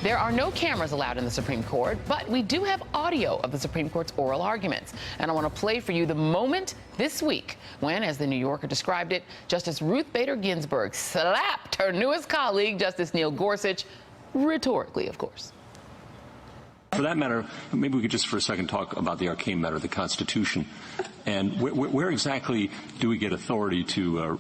There are no cameras allowed in the Supreme Court, but we do have audio of the Supreme Court's oral arguments. And I want to play for you the moment this week when, as the New Yorker described it, Justice Ruth Bader Ginsburg slapped her newest colleague, Justice Neil Gorsuch, rhetorically, of course. For that matter, maybe we could just for a second talk about the arcane matter, the Constitution, and where exactly do we get authority to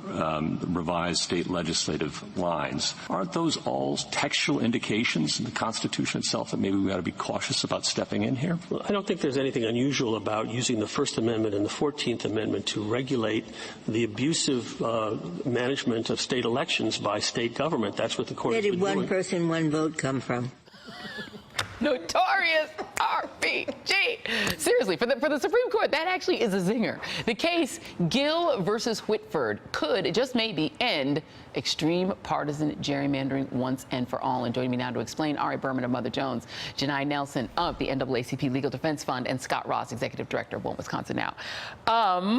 revise state legislative lines? Aren't those all textual indications in the Constitution itself that maybe we ought to be cautious about stepping in here? Well, I don't think there's anything unusual about using the First Amendment and the 14th Amendment to regulate the abusive management of state elections by state government. That's what the court has been doing. Where did one person, one vote come from? Notorious RPG. Seriously, for the Supreme Court, that actually is a zinger. The case Gill versus Whitford could, just maybe, end extreme partisan gerrymandering once and for all. And joining me now to explain, Ari Berman of Mother Jones, Janai Nelson of the NAACP Legal Defense Fund, and Scott Ross, Executive Director of One Wisconsin Now.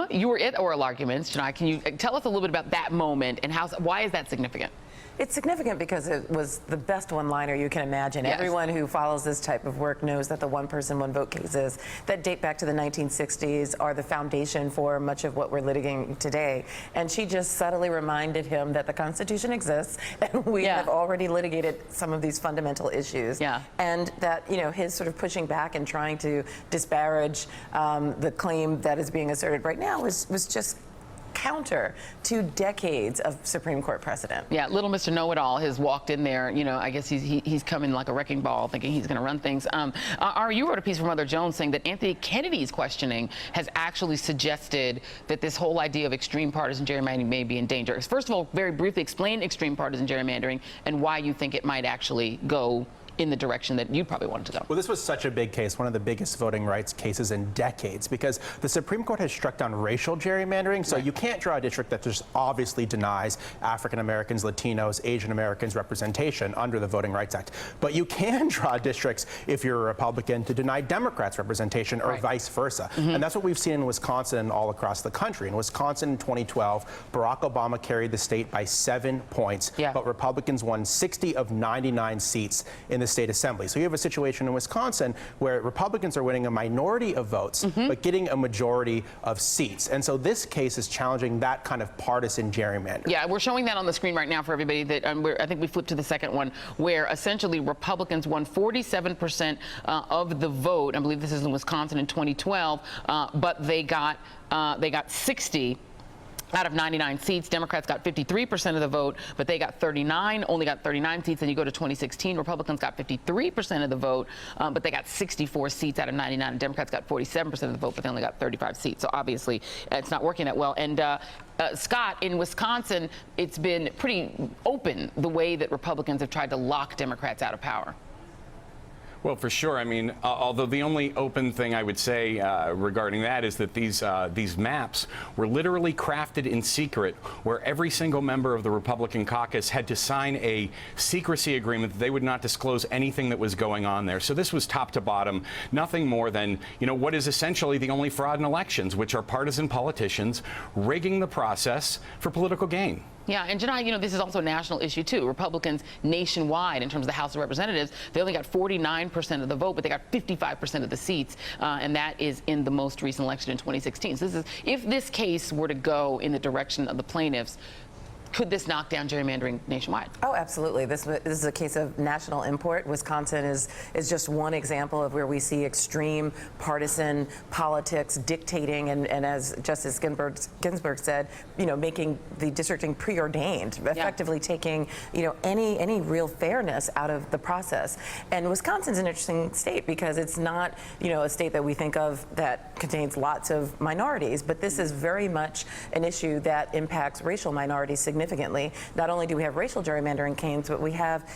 You were at oral arguments, Janai. Can you tell us a little bit about that moment and why is that significant? It's significant because it was the best one-liner you can imagine. Yes. Everyone who follows this type of work knows that the one-person, one-vote cases that date back to the 1960s are the foundation for much of what we're litigating today. And she just subtly reminded him that the Constitution exists and we have already litigated some of these fundamental issues. Yeah. And that, you know, his sort of pushing back and trying to disparage the claim that is being asserted right now was just counter to decades of Supreme Court precedent. Yeah, little Mr. Know-It-All has walked in there. You know, I guess he's coming like a wrecking ball, thinking he's going to run things. Ari, you wrote a piece for Mother Jones saying that Anthony Kennedy's questioning has actually suggested that this whole idea of extreme partisan gerrymandering may be in danger. First of all, very briefly explain extreme partisan gerrymandering and why you think it might actually go in the direction that you probably wanted to go. Well, this was such a big case, one of the biggest voting rights cases in decades, because the Supreme Court has struck down racial gerrymandering, so you can't draw a district that just obviously denies African Americans, Latinos, Asian Americans representation under the Voting Rights Act. But you can draw districts, if you're a Republican, to deny Democrats representation or vice versa. And that's what we've seen in Wisconsin and all across the country. In Wisconsin in 2012, Barack Obama carried the state by 7 points, but Republicans won 60 of 99 seats in the state assembly. So you have a situation in Wisconsin where Republicans are winning a minority of votes, but getting a majority of seats. And so this case is challenging that kind of partisan gerrymandering. Yeah, we're showing that on the screen right now for everybody. That I think we flipped to the second one, where essentially Republicans won 47% of the vote. I believe this is in Wisconsin in 2012, but they got 60 out of 99 seats. Democrats got 53% of the vote, but they got only got 39 seats. And you go to 2016, Republicans got 53% of the vote, but they got 64 seats out of 99. And Democrats got 47% of the vote, but they only got 35 seats. So obviously, it's not working that well. And Scott, in Wisconsin, it's been pretty open the way that Republicans have tried to lock Democrats out of power. Well, for sure. I mean, although the only open thing I would say regarding that is that these maps were literally crafted in secret, where every single member of the Republican caucus had to sign a secrecy agreement that they would not disclose anything that was going on there. So this was top to bottom, nothing more than, you know, what is essentially the only fraud in elections, which are partisan politicians rigging the process for political gain. Yeah, and Janai, you know, this is also a national issue, too. Republicans nationwide, in terms of the House of Representatives, they only got 49% of the vote, but they got 55% of the seats, and that is in the most recent election in 2016. So if this case were to go in the direction of the plaintiffs, could this knock down gerrymandering nationwide? Oh, absolutely. This is a case of national import. Wisconsin is just one example of where we see extreme partisan politics dictating and as Justice Ginsburg said, you know, making the districting preordained, effectively taking, you know, any real fairness out of the process. And Wisconsin's an interesting state because it's not, you know, a state that we think of that contains lots of minorities, but this is very much an issue that impacts racial minorities significantly. Not only do we have racial gerrymandering cases, but we have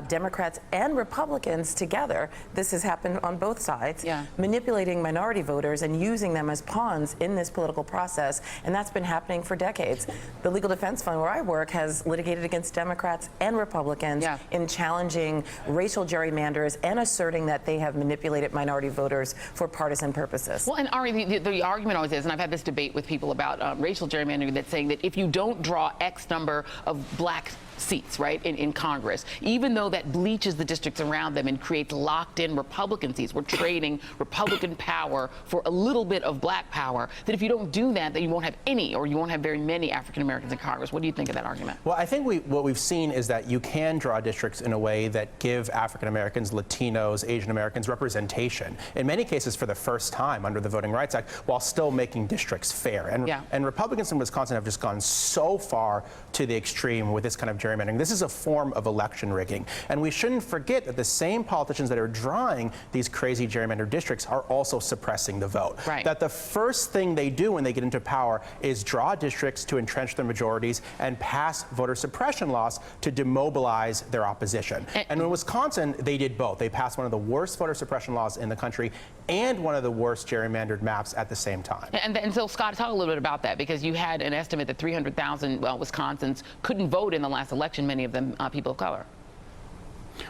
Democrats and Republicans together. This has happened on both sides, manipulating minority voters and using them as pawns in this political process, and that's been happening for decades. The Legal Defense Fund, where I work, has litigated against Democrats and Republicans in challenging racial gerrymanders and asserting that they have manipulated minority voters for partisan purposes. Well, and Ari, the argument always is, and I've had this debate with people about racial gerrymandering, that's saying that if you don't draw X number of black seats, right, in Congress, even though that bleaches the districts around them and creates locked-in Republican seats. We're trading Republican power for a little bit of black power, that if you don't do that, then you won't have any, or you won't have very many African Americans in Congress. What do you think of that argument? Well, I think what we've seen is that you can draw districts in a way that give African Americans, Latinos, Asian Americans representation, in many cases for the first time under the Voting Rights Act, while still making districts fair. And Republicans in Wisconsin have just gone so far to the extreme with this kind of gerrymandering. This is a form of election rigging. And we shouldn't forget that the same politicians that are drawing these crazy gerrymandered districts are also suppressing the vote. Right. That the first thing they do when they get into power is draw districts to entrench their majorities and pass voter suppression laws to demobilize their opposition. And in Wisconsin, they did both. They passed one of the worst voter suppression laws in the country and one of the worst gerrymandered maps at the same time. And so, Scott, talk a little bit about that, because you had an estimate that 300,000 Wisconsins couldn't vote in the last election, many of them people of color.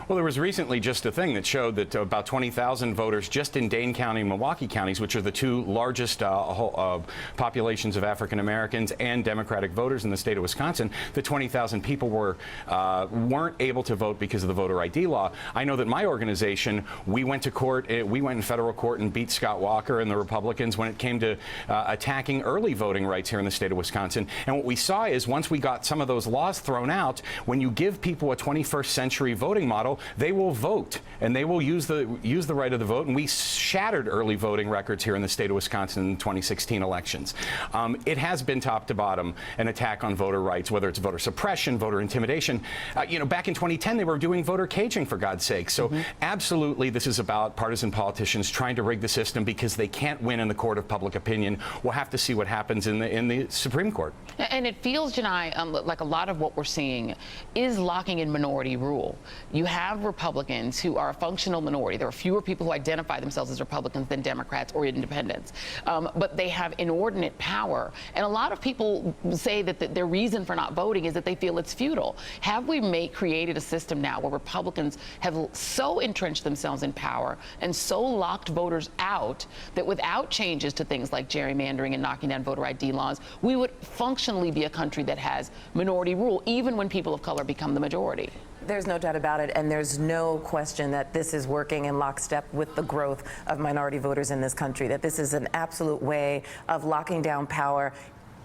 Well, there was recently just a thing that showed that about 20,000 voters just in Dane County and Milwaukee counties, which are the two largest populations of African Americans and Democratic voters in the state of Wisconsin, the 20,000 people weren't able to vote because of the voter ID law. I know that my organization, we went to court, we went in federal court and beat Scott Walker and the Republicans when it came to attacking early voting rights here in the state of Wisconsin. And what we saw is once we got some of those laws thrown out, when you give people a 21st century voting model, they will vote and they will use the right of the vote. And we shattered early voting records here in the state of Wisconsin in the 2016 elections. It has been top to bottom an attack on voter rights, whether it's voter suppression, voter intimidation. Back in 2010, they were doing voter caging, for God's sake. So absolutely, this is about partisan politicians trying to rig the system because they can't win in the court of public opinion. We'll have to see what happens in the Supreme Court. And it feels, Janai, like a lot of what we're seeing is locking in minority rule. You have Republicans who are a functional minority. There are fewer people who identify themselves as Republicans than Democrats or independents. But they have inordinate power. And a lot of people say that their reason for not voting is that they feel it's futile. Have we created a system now where Republicans have so entrenched themselves in power and so locked voters out that without changes to things like gerrymandering and knocking down voter ID laws, we would functionally be a country that has minority rule, even when people of color become the majority? There's no doubt about it, and there's no question that this is working in lockstep with the growth of minority voters in this country, that this is an absolute way of locking down power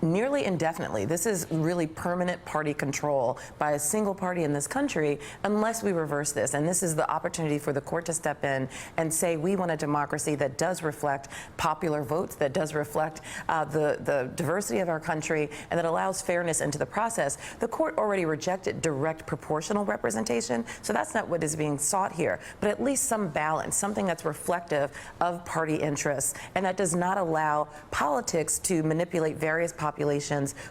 nearly indefinitely. This is really permanent party control by a single party in this country unless we reverse this. And this is the opportunity for the court to step in and say we want a democracy that does reflect popular votes, that does reflect the diversity of our country, and that allows fairness into the process. The court already rejected direct proportional representation, so that's not what is being sought here, but at least some balance, something that's reflective of party interests, and that does not allow politics to manipulate various populations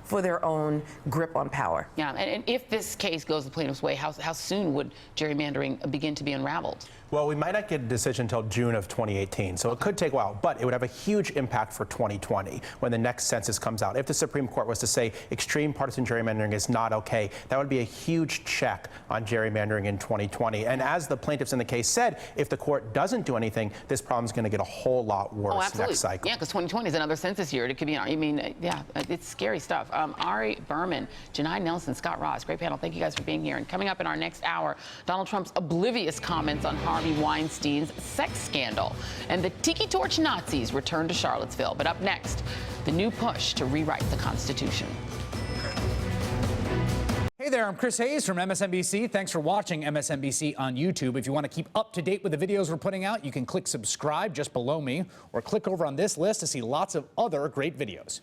for their own grip on power. Yeah, and if this case goes the plaintiff's way, how soon would gerrymandering begin to be unraveled? Well, we might not get a decision until June of 2018, so it could take a while, but it would have a huge impact for 2020 when the next census comes out. If the Supreme Court was to say extreme partisan gerrymandering is not okay, that would be a huge check on gerrymandering in 2020. And as the plaintiffs in the case said, if the court doesn't do anything, this problem is going to get a whole lot worse next cycle. Yeah, because 2020 is another census year. It could be, it's scary stuff. Ari Berman, Janai Nelson, Scott Ross, great panel. Thank you guys for being here. And coming up in our next hour, Donald Trump's oblivious comments on Harvey Weinstein's sex scandal. And the Tiki Torch Nazis return to Charlottesville. But up next, the new push to rewrite the Constitution. Hey there, I'm Chris Hayes from MSNBC. Thanks for watching MSNBC on YouTube. If you want to keep up to date with the videos we're putting out, you can click subscribe just below me or click over on this list to see lots of other great videos.